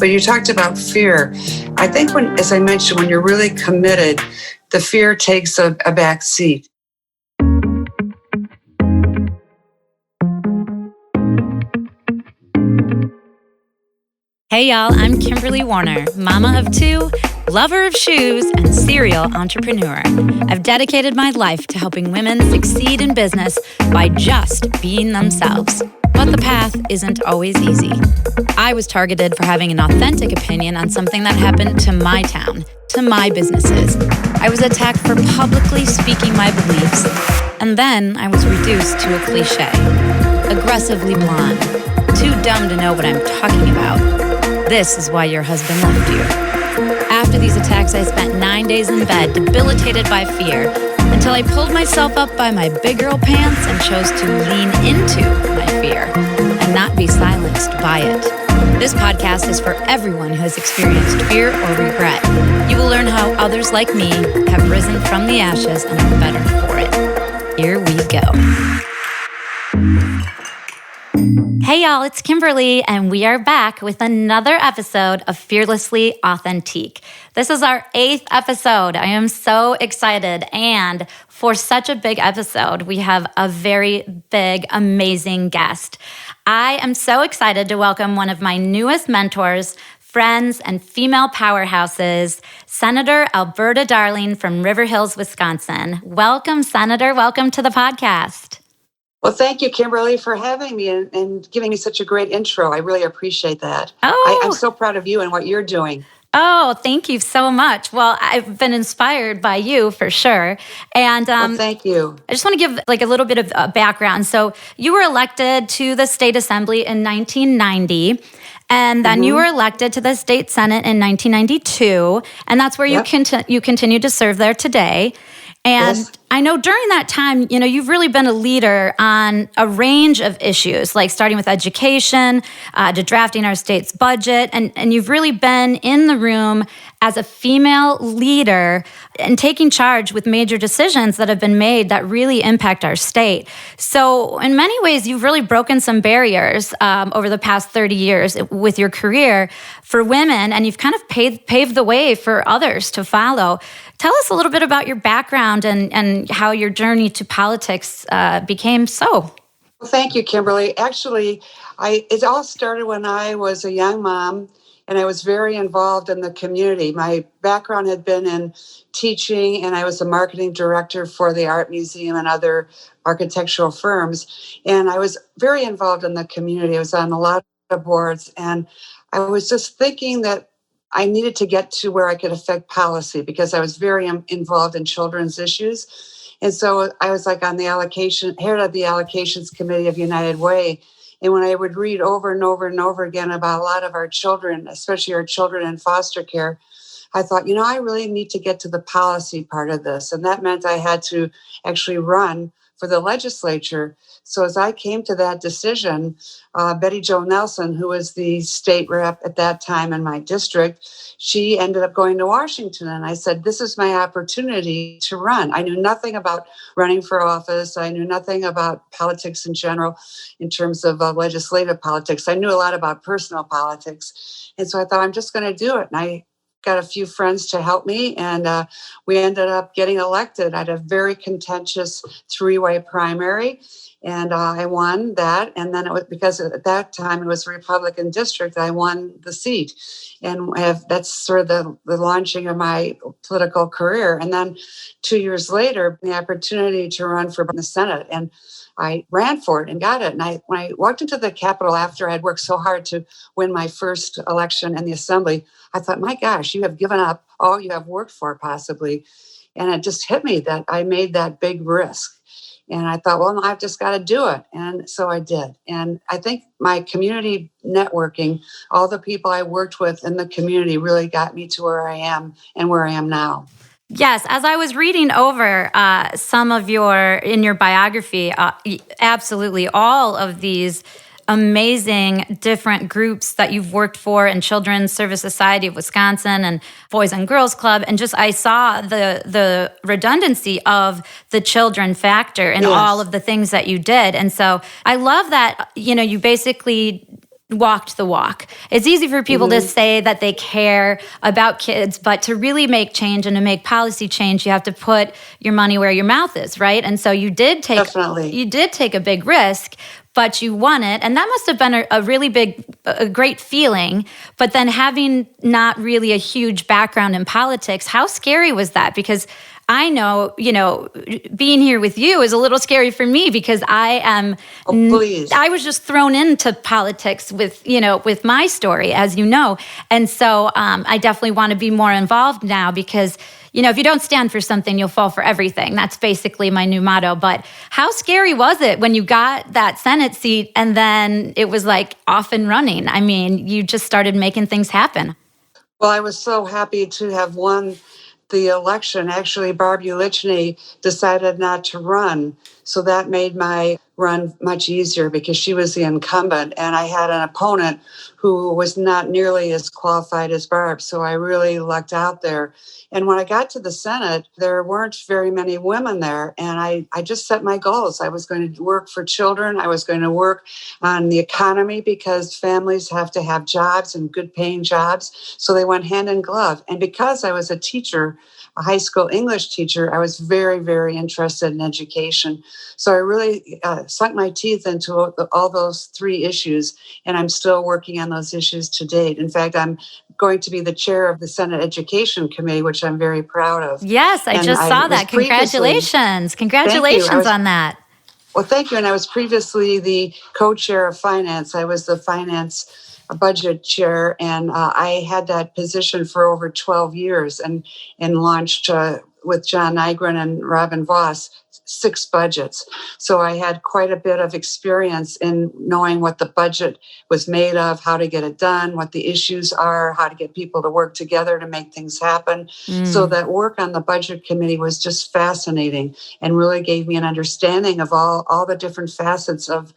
But you talked about fear. I think when, as I mentioned, when you're really committed, the fear takes a back seat. Hey y'all, I'm Kimberly Warner, mama of two, lover of shoes, and serial entrepreneur. I've dedicated my life to helping women succeed in business by just being themselves. But the path isn't always easy. I was targeted for having an authentic opinion on something that happened to my town, to my businesses. I was attacked for publicly speaking my beliefs, and then I was reduced to a cliche. Aggressively blonde, too dumb to know what I'm talking about. This is why your husband left you. After these attacks, I spent 9 days in bed, debilitated by fear, until I pulled myself up by my big girl pants and chose to lean into my fear and not be silenced by it. This podcast is for everyone who has experienced fear or regret. You will learn how others like me have risen from the ashes and are better for it. Here we go. Hey y'all, it's Kimberly, and we are back with another episode of Fearlessly Authentique. This is our 8th episode. I am so excited, and for such a big episode, we have a very big, amazing guest. I am so excited to welcome one of my newest mentors, friends, and female powerhouses, Senator Alberta Darling from River Hills, Wisconsin. Welcome, Senator. Welcome to the podcast. Well, thank you, Kimberly, for having me and giving me such a great intro. I really appreciate that. I'm so proud of you and what you're doing. Oh, thank you so much. Well, I've been inspired by you for sure. And well, thank you. I just want to give a little bit of background. So you were elected to the State Assembly in 1990. And then you were elected to the State Senate in 1992. And that's where you continue to serve there today. And yes. I know during that time, you've really been a leader on a range of issues, like starting with education, to drafting our state's budget. And you've really been in the room as a female leader and taking charge with major decisions that have been made that really impact our state. So in many ways, you've really broken some barriers over the past 30 years with your career for women, and you've kind of paved the way for others to follow. Tell us a little bit about your background and how your journey to politics became so. Well, thank you, Kimberly. Actually, it all started when I was a young mom, and I was very involved in the community. My background had been in teaching, and I was a marketing director for the Art Museum and other architectural firms. And I was very involved in the community. I was on a lot of boards, and I was just thinking that I needed to get to where I could affect policy because I was very involved in children's issues. And so I was like on the head of the allocations committee of United Way. And when I would read over and over and over again about a lot of our children, especially our children in foster care, I thought, I really need to get to the policy part of this. And that meant I had to actually run for the legislature. So as I came to that decision, Betty Jo Nelson, who was the state rep at that time in my district, she ended up going to Washington. And I said, this is my opportunity to run. I knew nothing about running for office. I knew nothing about politics in general in terms of legislative politics. I knew a lot about personal politics. And so I thought, I'm just going to do it. And I got a few friends to help me, and we ended up getting elected. I had a very contentious 3-way primary, and I won that. And then it was because at that time it was a Republican district, I won the seat. And that's sort of the launching of my political career. And then 2 years later, the opportunity to run for the Senate. And I ran for it and got it. And when I walked into the Capitol after I had worked so hard to win my first election in the Assembly, I thought, my gosh, you have given up all you have worked for possibly. And it just hit me that I made that big risk. And I thought, well, I've just got to do it. And so I did. And I think my community networking, all the people I worked with in the community really got me to where I am and where I am now. Yes, as I was reading over some of in your biography, absolutely all of these amazing different groups that you've worked for in Children's Service Society of Wisconsin and Boys and Girls Club. And just I saw the redundancy of the children factor in all of the things that you did. And so I love that, you basically walked the walk. It's easy for people to say that they care about kids, but to really make change and to make policy change, you have to put your money where your mouth is, right? And so you did take a big risk, but you won it. And that must have been a really great feeling. But then having not really a huge background in politics, how scary was that? Because I know, being here with you is a little scary for me because I was just thrown into politics with my story, as you know. And so I definitely want to be more involved now because, if you don't stand for something, you'll fall for everything. That's basically my new motto. But how scary was it when you got that Senate seat and then it was like off and running? I mean, you just started making things happen. Well, I was so happy to have won the election. Actually, Barb Ulichny decided not to run. So that made my run much easier because she was the incumbent and I had an opponent who was not nearly as qualified as Barb. So I really lucked out there. And when I got to the Senate, there weren't very many women there. And I just set my goals. I was going to work for children. I was going to work on the economy because families have to have jobs and good paying jobs. So they went hand in glove. And because I was a teacher, a high school English teacher, I was very, very interested in education. So I really sunk my teeth into all those three issues, and I'm still working on those issues to date. In fact, I'm going to be the chair of the Senate Education Committee, which I'm very proud of. Yes, I just saw that. Congratulations. Congratulations on that. Well, thank you. And I was previously the co-chair of finance. I was the finance budget chair, and I had that position for over 12 years and launched with John Nygren and Robin Voss 6 budgets. So I had quite a bit of experience in knowing what the budget was made of, how to get it done, what the issues are, how to get people to work together to make things happen. So that work on the budget committee was just fascinating and really gave me an understanding of all the different facets of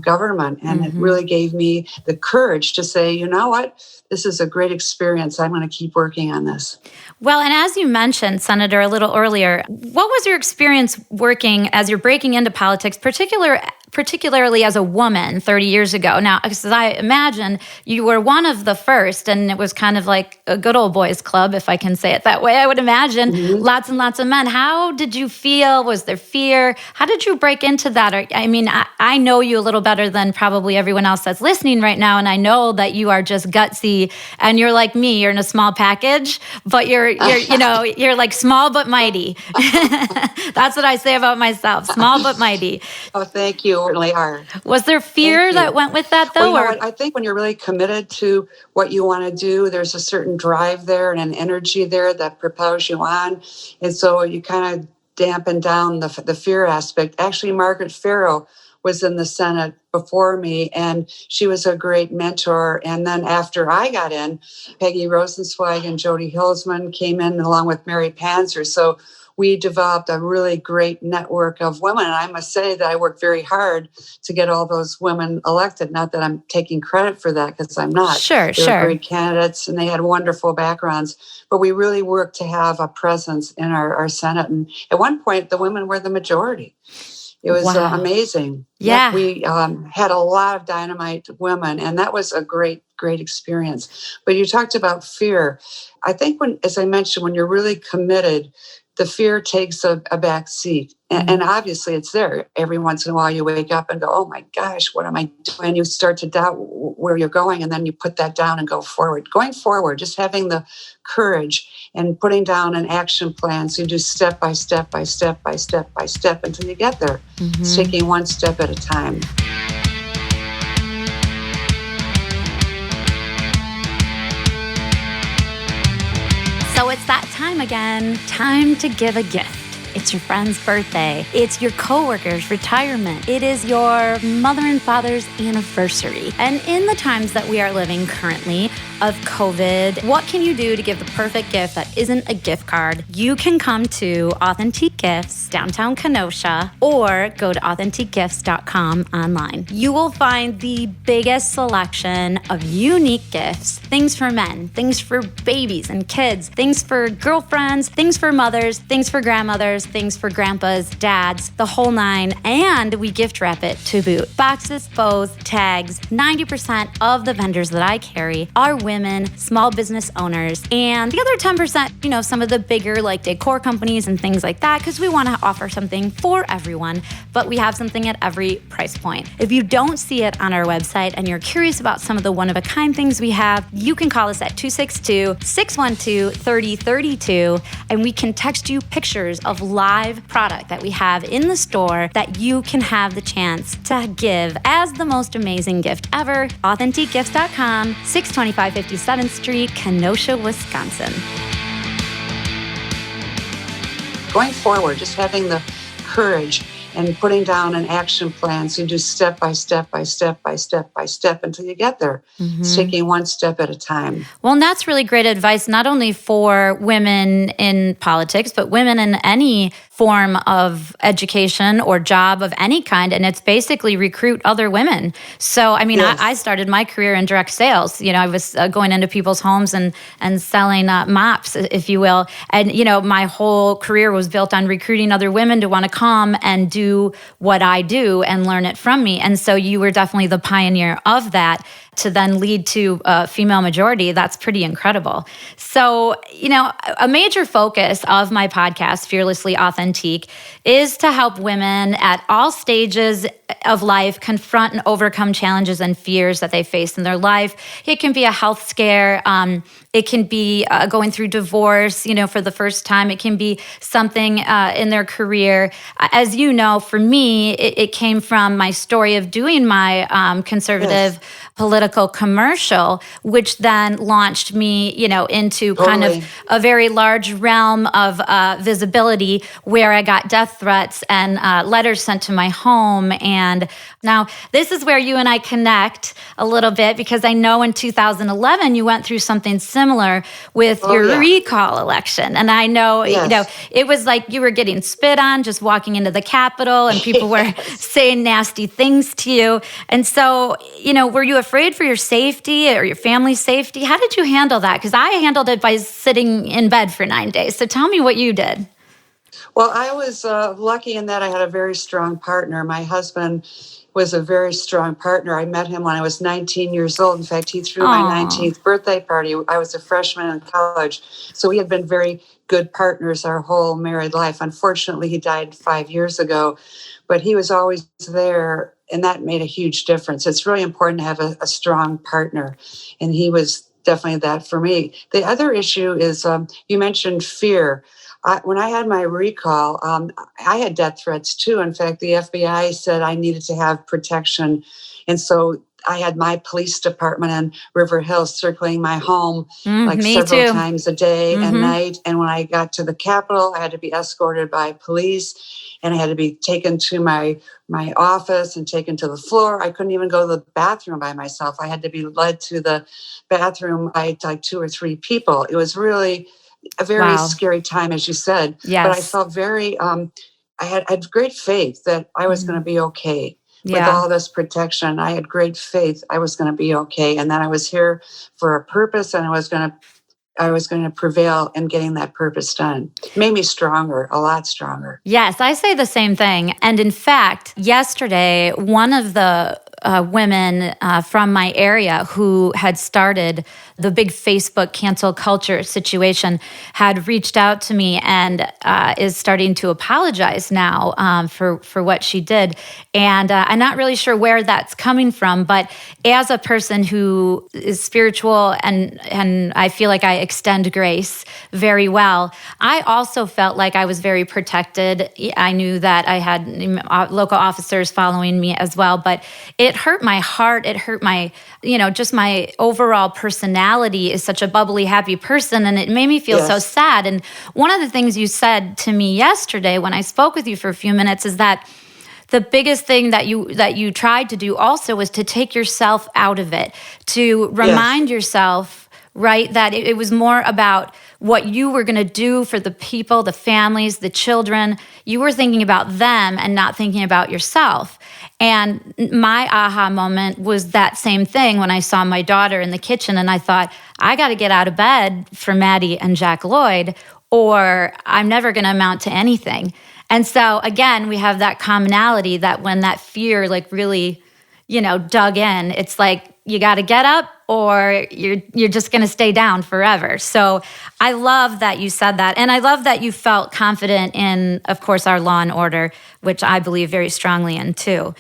government. And it really gave me the courage to say, you know what? This is a great experience. I'm going to keep working on this. Well, and as you mentioned, Senator, a little earlier, what was your experience working as you're breaking into politics, particularly as a woman 30 years ago? Now, because I imagine you were one of the first, and it was kind of like a good old boys club, if I can say it that way. I would imagine lots and lots of men. How did you feel? Was there fear? How did you break into that? I mean, I know you a little better than probably everyone else that's listening right now, and I know that you are just gutsy, and you're like me. You're in a small package, but you're like small but mighty. That's what I say about myself, small but mighty. Oh, thank you. Certainly are. Was there fear that went with that, though? Well, I think when you're really committed to what you want to do, there's a certain drive there and an energy there that propels you on. And so you kind of dampen down the fear aspect. Actually, Margaret Farrow was in the Senate before me, and she was a great mentor. And then after I got in, Peggy Rosenzweig and Jody Hilsman came in along with Mary Panzer. So we developed a really great network of women. And I must say that I worked very hard to get all those women elected. Not that I'm taking credit for that, because I'm not. Sure. They were great candidates, and they had wonderful backgrounds. But we really worked to have a presence in our Senate. And at one point, the women were the majority. It was amazing. Yeah. We had a lot of dynamite women, and that was a great experience. But you talked about fear. I think as I mentioned, when you're really committed, the fear takes a back seat. And obviously it's there. Every once in a while you wake up and go, oh my gosh, what am I doing? And you start to doubt where you're going, and then you put that down and go forward. Going forward, just having the courage and putting down an action plan. So you do step by step by step by step by step until you get there. It's taking one step at a time. So it's that time again. Time to give a gift. It's your friend's birthday. It's your coworker's retirement. It is your mother and father's anniversary. And in the times that we are living currently, of COVID, what can you do to give the perfect gift that isn't a gift card? You can come to Authentic Gifts, downtown Kenosha, or go to AuthenticGifts.com online. You will find the biggest selection of unique gifts, things for men, things for babies and kids, things for girlfriends, things for mothers, things for grandmothers, things for grandpas, dads, the whole nine, and we gift wrap it to boot. Boxes, bows, tags. 90% of the vendors that I carry are women, small business owners, and the other 10%, some of the bigger like decor companies and things like that, because we want to offer something for everyone, but we have something at every price point. If you don't see it on our website and you're curious about some of the one-of-a-kind things we have, you can call us at 262-612-3032, and we can text you pictures of live product that we have in the store that you can have the chance to give as the most amazing gift ever. AuthenticGifts.com, 625 57th Street, Kenosha, Wisconsin. Going forward, just having the courage and putting down an action plan, so you do step by step by step by step by step until you get there. It's taking one step at a time. Well, and that's really great advice, not only for women in politics, but women in any form of education or job of any kind. And it's basically recruit other women. So, Yes. I started my career in direct sales. I was going into people's homes and selling mops, if you will. And, my whole career was built on recruiting other women to want to come and do what I do and learn it from me. And so you were definitely the pioneer of that. To then lead to a female majority, that's pretty incredible. So, a major focus of my podcast, Fearlessly Authentic, is to help women at all stages of life confront and overcome challenges and fears that they face in their life. It can be a health scare. It can be going through divorce, for the first time. It can be something in their career. As you know, for me, it came from my story of doing my conservative political commercial, which then launched me, into kind of a very large realm of visibility where I got death threats and letters sent to my home. And now this is where you and I connect a little bit, because I know in 2011 you went through something similar with your recall election. And I know, it was like you were getting spit on just walking into the Capitol, and people were saying nasty things to you. And so, were you afraid for your safety or your family's safety? How did you handle that? Because I handled it by sitting in bed for 9 days. So tell me what you did. Well, I was lucky in that I had a very strong partner. My husband was a very strong partner. I met him when I was 19 years old. In fact, he threw my 19th birthday party. I was a freshman in college. So we had been very good partners our whole married life. Unfortunately, he died 5 years ago, but he was always there, and that made a huge difference. It's really important to have a strong partner, and he was definitely that for me. The other issue is you mentioned fear. When I had my recall, I had death threats too. In fact, the FBI said I needed to have protection. And so I had my police department in River Hills circling my home several times a day and night. And when I got to the Capitol, I had to be escorted by police, and I had to be taken to my office and taken to the floor. I couldn't even go to the bathroom by myself. I had to be led to the bathroom by like 2 or 3 people. It was really a very scary time, as you said. Yes. But I felt very, I had great faith that I was going to be okay. With all this protection, I had great faith I was going to be okay, and that I was here for a purpose, and I was going to prevail in getting that purpose done. It made me stronger, a lot stronger. Yes, I say the same thing. And in fact, yesterday, one of the women from my area who had started the big Facebook cancel culture situation had reached out to me and is starting to apologize now for what she did. And I'm not really sure where that's coming from, but as a person who is spiritual and I feel like I extend grace very well, I also felt like I was very protected. I knew that I had local officers following me as well, but it hurt my heart. It hurt my, just my overall personality is such a bubbly, happy person. And it made me feel so sad. And one of the things you said to me yesterday when I spoke with you for a few minutes is that the biggest thing that you tried to do also was to take yourself out of it, to remind yourself right? That it was more about what you were going to do for the people, the families, the children. You were thinking about them and not thinking about yourself. And my aha moment was that same thing when I saw my daughter in the kitchen and I thought, I got to get out of bed for Maddie and Jack Lloyd, or I'm never going to amount to anything. And so again, we have that commonality that when that fear like really, dug in, it's like you got to get up or you're just going to stay down forever. So I love that you said that. And I love that you felt confident in, of course, our law and order, which I believe very strongly in too.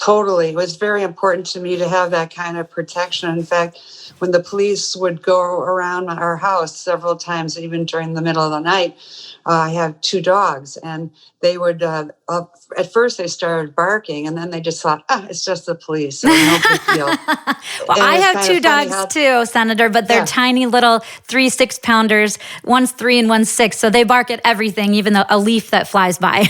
Totally. It was very important to me to have that kind of protection. In fact, when the police would go around our house several times, even during the middle of the night, I have 2 dogs, and they would, at first they started barking, and then they just thought, it's just the police, so no big deal. Well, I have 2 dogs too, Senator, but they're tiny little 3 6-pounders. One's 3 and one's 6, so they bark at everything, even a leaf that flies by.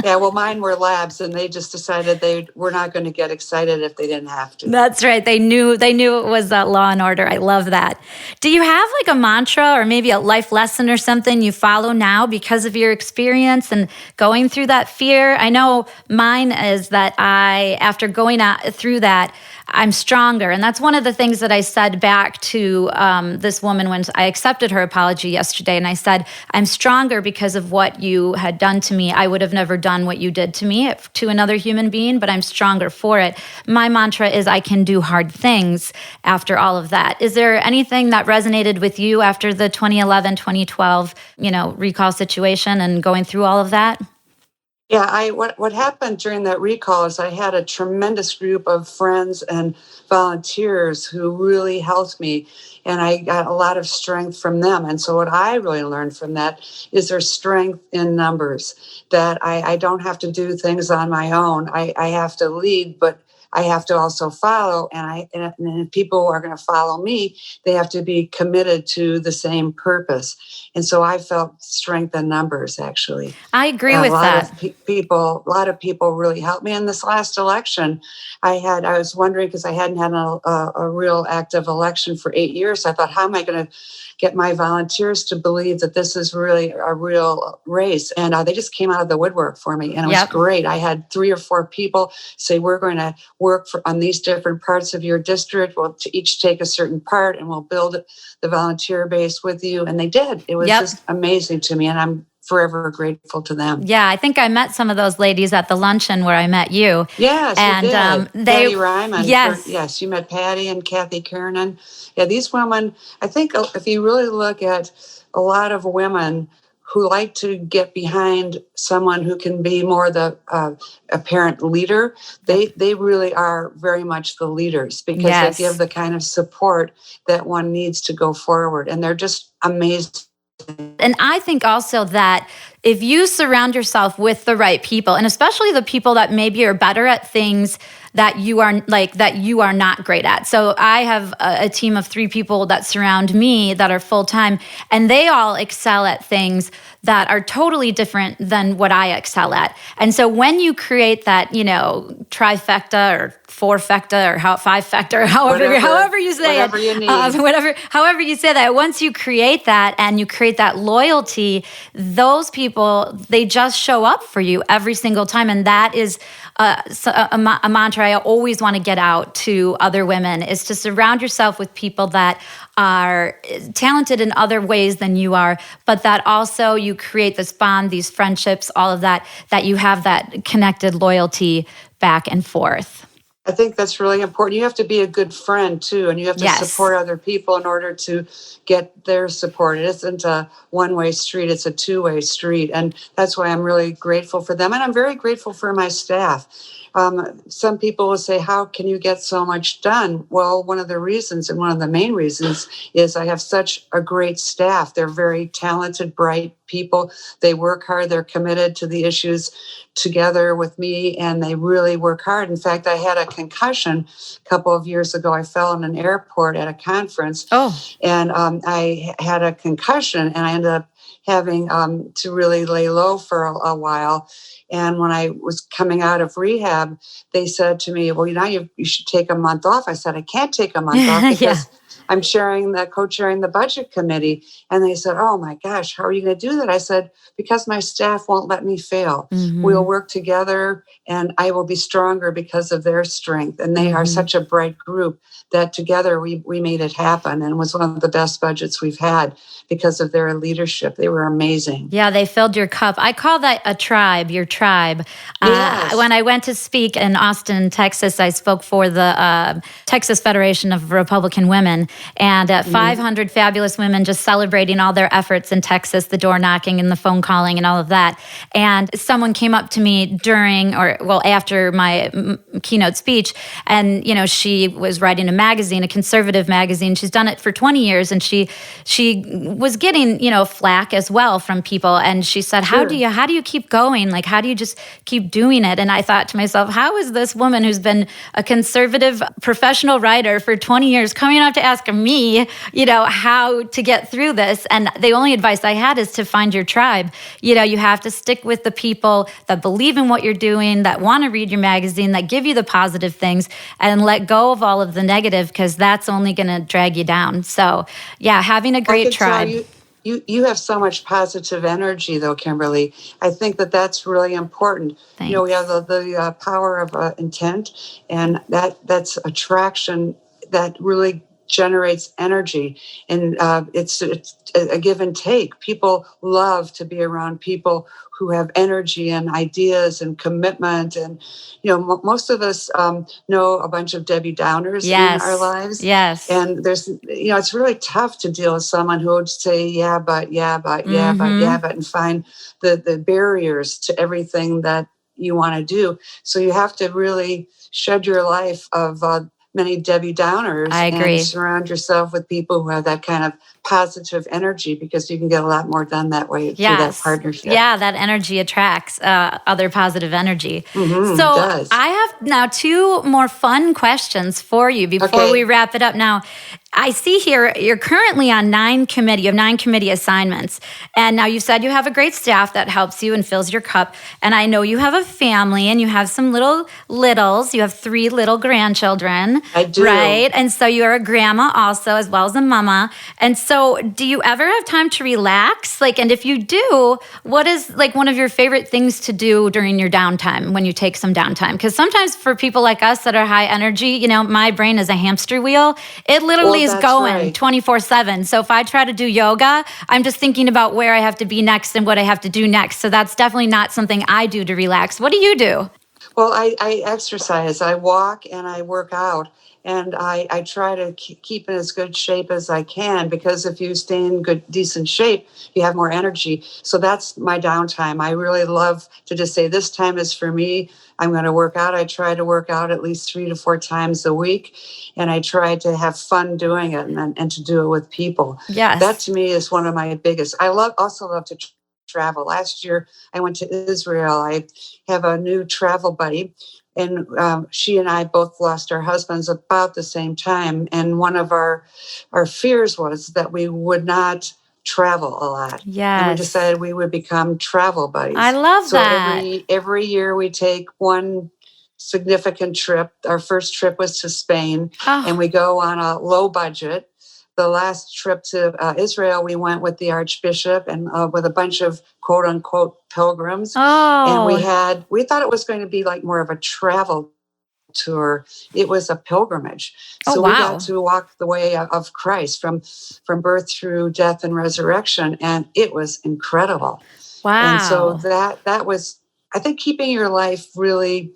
Yeah, well, mine were labs, and they just decided they were not going to get excited if they didn't have to. That's right. They knew it was law and order. I love that. Do you have like a mantra or maybe a life lesson or something you follow now because of your experience and going through that fear? I know mine is that after going through that, I'm stronger. And that's one of the things that I said back to this woman when I accepted her apology yesterday. And I said, I'm stronger because of what you had done to me. I would have never done what you did to me, to another human being, but I'm stronger for it. My mantra is I can do hard things after all of that. Is there anything that resonated with you after the 2011, 2012, recall situation and going through all of that? Yeah, what happened during that recall is I had a tremendous group of friends and volunteers who really helped me, and I got a lot of strength from them. And so what I really learned from that is there's strength in numbers, that I don't have to do things on my own. I have to lead, but I have to also follow, and if people are going to follow me, they have to be committed to the same purpose. And so I felt strength in numbers, actually. I agree with that. A lot of people really helped me in this last election. I was wondering, because I hadn't had a real active election for 8 years. I thought, how am I going to get my volunteers to believe that this is really a real race? And they just came out of the woodwork for me, and it was great. I had 3 or 4 people say, we're going to work on these different parts of your district. We'll each take a certain part, and we'll build the volunteer base with you. And they did. It was just amazing to me, and I'm forever grateful to them. Yeah, I think I met some of those ladies at the luncheon where I met you. Yes, and you did. Patty Ryman. Yes. You met Patty and Kathy Kiernan. Yeah, these women, I think if you really look at a lot of women who like to get behind someone who can be more the apparent leader, they really are very much the leaders, because they give the kind of support that one needs to go forward. And they're just amazing. And I think also that if you surround yourself with the right people, and especially the people that maybe are better at things that you are not great at. So I have a team of 3 people that surround me that are full-time, and they all excel at things that are totally different than what I excel at. And so when you create that, trifecta or fourfecta or fivefecta or however you say whatever you need. However you say that, once you create that and you create that loyalty, those people, they just show up for you every single time. And that is a mantra I always want to get out to other women, is to surround yourself with people that are talented in other ways than you are, but that also you create this bond, these friendships, all of that you have that connected loyalty back and forth. I think that's really important. You have to be a good friend too, and you have to support other people in order to get their support. It isn't a one-way street, it's a two-way street. And that's why I'm really grateful for them. And I'm very grateful for my staff. Some people will say, how can you get so much done? Well, one of the reasons, and one of the main reasons, is I have such a great staff. They're very talented, bright people. They work hard. They're committed to the issues together with me, and they really work hard. In fact, I had a concussion a couple of years ago. I fell in an airport at a conference, and I had a concussion, and I ended up having to really lay low for a while. And when I was coming out of rehab, they said to me, well, you should take a month off. I said, I can't take a month off because I'm co-chairing the budget committee. And they said, oh my gosh, how are you going to do that? I said, because my staff won't let me fail. We'll work together and I will be stronger because of their strength. And they are such a bright group that together we made it happen. And it was one of the best budgets we've had because of their leadership. They were amazing. Yeah, they filled your cup. I call that a tribe, your tribe. Yes. When I went to speak in Austin, Texas, I spoke for the Texas Federation of Republican Women, and 500 fabulous women just celebrating all their efforts in Texas, the door knocking and the phone calling and all of that. And someone came up to me after my keynote speech, and, she was writing a magazine, a conservative magazine. She's done it for 20 years, and she was getting, flack as well from people. And she said, how do you keep going? Like, how do you just keep doing it? And I thought to myself, how is this woman who's been a conservative professional writer for 20 years coming up to ask me, how to get through this? And the only advice I had is to find your tribe. You have to stick with the people that believe in what you're doing, that want to read your magazine, that give you the positive things, and let go of all of the negative, because that's only going to drag you down. So, yeah, having a great tribe. You have so much positive energy, though, Kimberly. I think that's really important. Thanks. We have the power of intent, and that's attraction that really generates energy, and it's a give and take. People love to be around people who have energy and ideas and commitment, and most of us know a bunch of Debbie Downers in our lives. Yes, and there's it's really tough to deal with someone who would say yeah but, and find the barriers to everything that you want to do. So you have to really shed your life of many Debbie Downers. I agree. And surround yourself with people who have that kind of positive energy, because you can get a lot more done that way through that partnership. Yeah, that energy attracts other positive energy. So I have now 2 more fun questions for you before we wrap it up. Now, I see here you're currently on 9 committee. You have 9 committee assignments. And now you said you have a great staff that helps you and fills your cup. And I know you have a family and you have some littles. You have 3 little grandchildren. I do. Right? And so you're a grandma also, as well as a mama. And so do you ever have time to relax? And if you do, what is one of your favorite things to do during your downtime, when you take some downtime? Because sometimes for people like us that are high energy, my brain is a hamster wheel. It literally is going 24/7. So if I try to do yoga, I'm just thinking about where I have to be next and what I have to do next. So that's definitely not something I do to relax. What do you do? Well, I exercise. I walk and I work out. And I try to keep in as good shape as I can, because if you stay in decent shape, you have more energy. So that's my downtime. I really love to just say, this time is for me. I'm going to work out. I try to work out at least 3 to 4 times a week. And I try to have fun doing it and to do it with people. Yes. That to me is one of my biggest. I also love to travel. Last year, I went to Israel. I have a new travel buddy. And she and I both lost our husbands about the same time. And one of our fears was that we would not travel a lot. Yes. And we decided we would become travel buddies. I love that. So every year we take one significant trip. Our first trip was to Spain, and we go on a low budget. The last trip to Israel, we went with the Archbishop and with a bunch of quote unquote pilgrims. And we thought it was going to be more of a travel tour. It was a pilgrimage. So we got to walk the way of Christ from birth through death and resurrection. And it was incredible. Wow. And so that was, I think, keeping your life really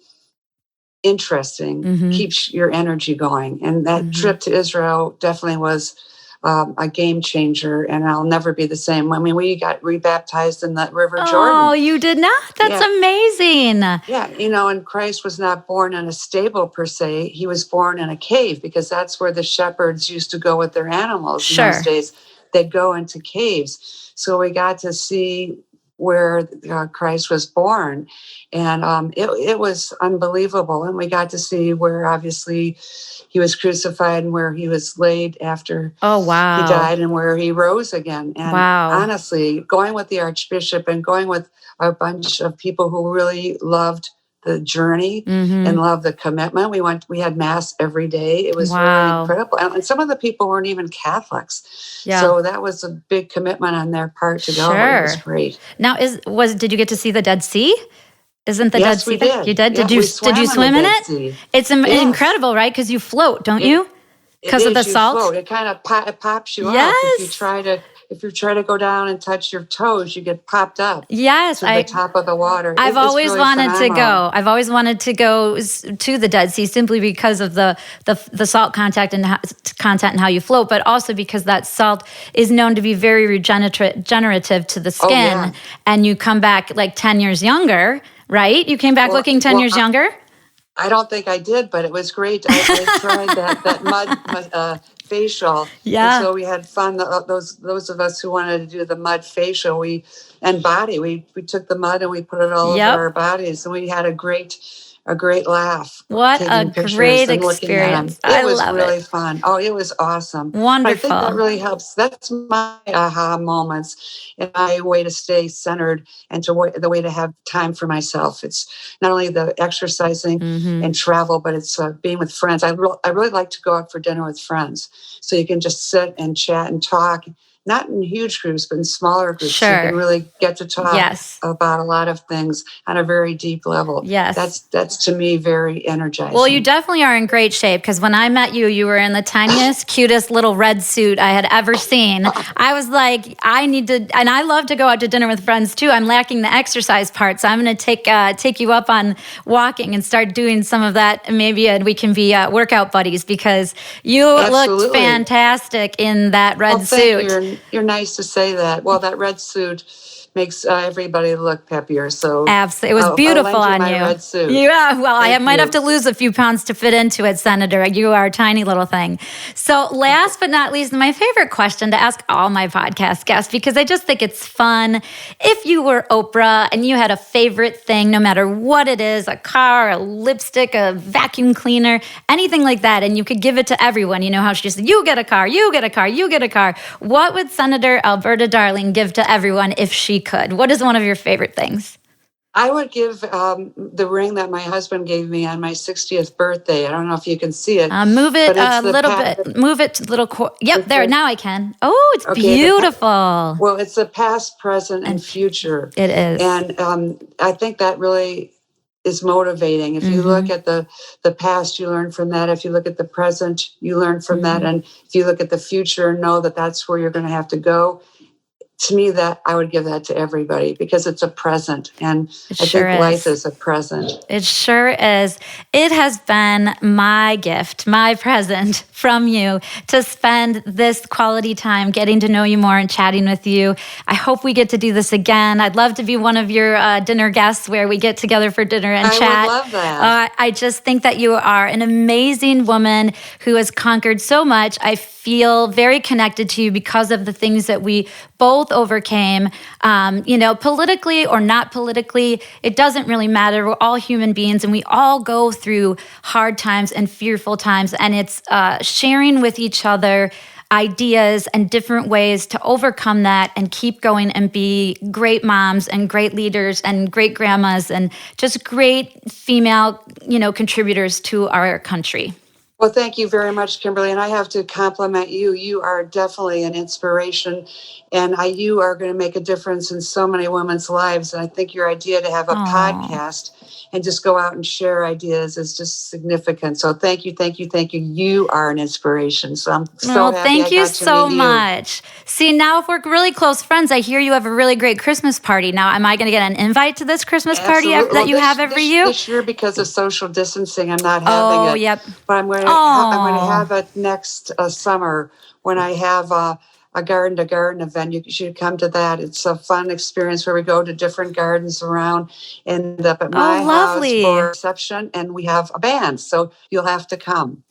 interesting keeps your energy going. And that trip to Israel definitely was a game changer, and I'll never be the same. I mean, we got rebaptized in the River Jordan. Oh, you did not? That's amazing. Yeah, and Christ was not born in a stable per se. He was born in a cave, because that's where the shepherds used to go with their animals in those days. They'd go into caves. So we got to see where Christ was born. And it was unbelievable. And we got to see where obviously he was crucified and where he was laid after he died and where he rose again. And honestly, going with the Archbishop and going with a bunch of people who really loved the journey and love the commitment. We had mass every day. It was really Wow. incredible. And some of the people weren't even Catholics. Yeah. So that was a big commitment on their part to go. It was great. Now, did you get to see the Dead Sea? Isn't the Yes, Dead Sea we there? did. You did? Yeah, Did you swim in Dead it? Sea. It's incredible, right? Because you float, don't you? Because of the salt? Float. It kind of it pops you up. Yes. If you try to go down and touch your toes, you get popped up. Yes, to the top of the water. I've always really wanted phenomenal. to go. I've always wanted to go to the Dead Sea simply because of the salt content and how you float, but also because that salt is known to be very regenerative to the skin, and you come back like 10 years younger, right? You came back looking 10 years younger? I don't think I did, but it was great. I tried that mud facial. Yeah. And so we had fun. Those of us who wanted to do the mud facial, we took the mud and we put it all over our bodies, and we had a great laugh. What a great experience. It was really fun. Oh, it was awesome. Wonderful. But I think that really helps. That's my aha moments and my way to stay centered and the way to have time for myself. It's not only the exercising and travel, but it's being with friends. I really like to go out for dinner with friends. So you can just sit and chat and talk. Not in huge groups, but in smaller groups. Sure. You can really get to talk about a lot of things on a very deep level. Yes. That's to me very energizing. Well, you definitely are in great shape, because when I met you, you were in the tiniest, cutest little red suit I had ever seen. I was like, I need to, and I love to go out to dinner with friends too. I'm lacking the exercise part, so I'm going to take you up on walking and start doing some of that. Maybe we can be workout buddies, because you looked fantastic in that red suit. You're nice to say that. Well, that red suit makes everybody look peppier. So absolutely, it was beautiful on you. Red suit. Yeah, well, I might have to lose a few pounds to fit into it, Senator. You are a tiny little thing. So last but not least, my favorite question to ask all my podcast guests, because I just think it's fun. If you were Oprah and you had a favorite thing, no matter what it is, a car, a lipstick, a vacuum cleaner, anything like that, and you could give it to everyone, you know how she said, you get a car, you get a car, you get a car. What would Senator Alberta Darling give to everyone if she could? What is one of your favorite things? I would give the ring that my husband gave me on my 60th birthday. I don't know if you can see it. Move it a little bit. Move it a little. Yep, there. Now I can. Oh, it's beautiful. Well, it's the past, present, and future. It is. And I think that really is motivating. If you look at the past, you learn from that. If you look at the present, you learn from that. And if you look at the future, know that that's where you're going to have to go. To me, that I would give that to everybody, because it's a present, and I think life is a present. It sure is. It has been my gift, my present from you, to spend this quality time getting to know you more and chatting with you. I hope we get to do this again. I'd love to be one of your dinner guests where we get together for dinner and chat. I would love that. I just think that you are an amazing woman who has conquered so much. I feel very connected to you because of the things that we both overcame, politically or not politically. It doesn't really matter. We're all human beings, and we all go through hard times and fearful times. And it's sharing with each other ideas and different ways to overcome that and keep going and be great moms and great leaders and great grandmas and just great female, contributors to our country. Well, thank you very much, Kimberly. And I have to compliment you. You are definitely an inspiration, and you are going to make a difference in so many women's lives. And I think your idea to have a podcast and just go out and share ideas is just significant. So thank you, thank you, thank you. You are an inspiration. So I'm so happy. Thank you so much. See, now if we're really close friends, I hear you have a really great Christmas party. Now, am I going to get an invite to this Christmas party that you have every year? This year, because of social distancing, I'm not having it. Yep. But I'm going to have it next summer when I have a garden-to-garden event. You should come to that. It's a fun experience where we go to different gardens around, end up at my house for a reception, and we have a band. So you'll have to come.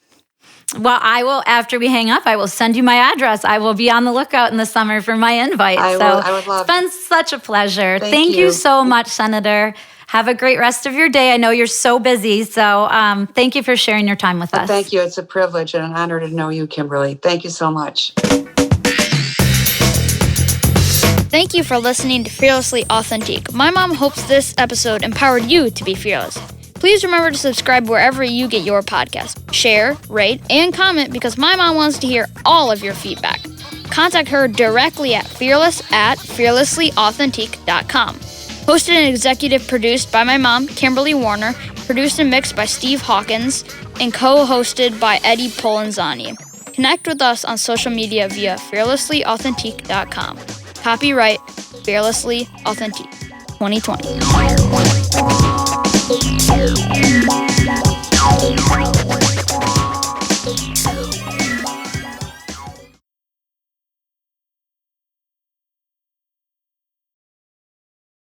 Well, I will, after we hang up, I will send you my address. I will be on the lookout in the summer for my invite. I would love it. It's been such a pleasure. Thank you so much, Senator. Have a great rest of your day. I know you're so busy, so thank you for sharing your time with us. Thank you. It's a privilege and an honor to know you, Kimberly. Thank you so much. Thank you for listening to Fearlessly Authentic. My mom hopes this episode empowered you to be fearless. Please remember to subscribe wherever you get your podcast. Share, rate, and comment because my mom wants to hear all of your feedback. Contact her directly at fearlessly@fearlesslyauthentique.com. Hosted and executive produced by my mom, Kimberly Warner, produced and mixed by Steve Hawkins, and co-hosted by Eddie Polanzani. Connect with us on social media via fearlessslyauthentique.com. Copyright Fearlessly Authentique 2020.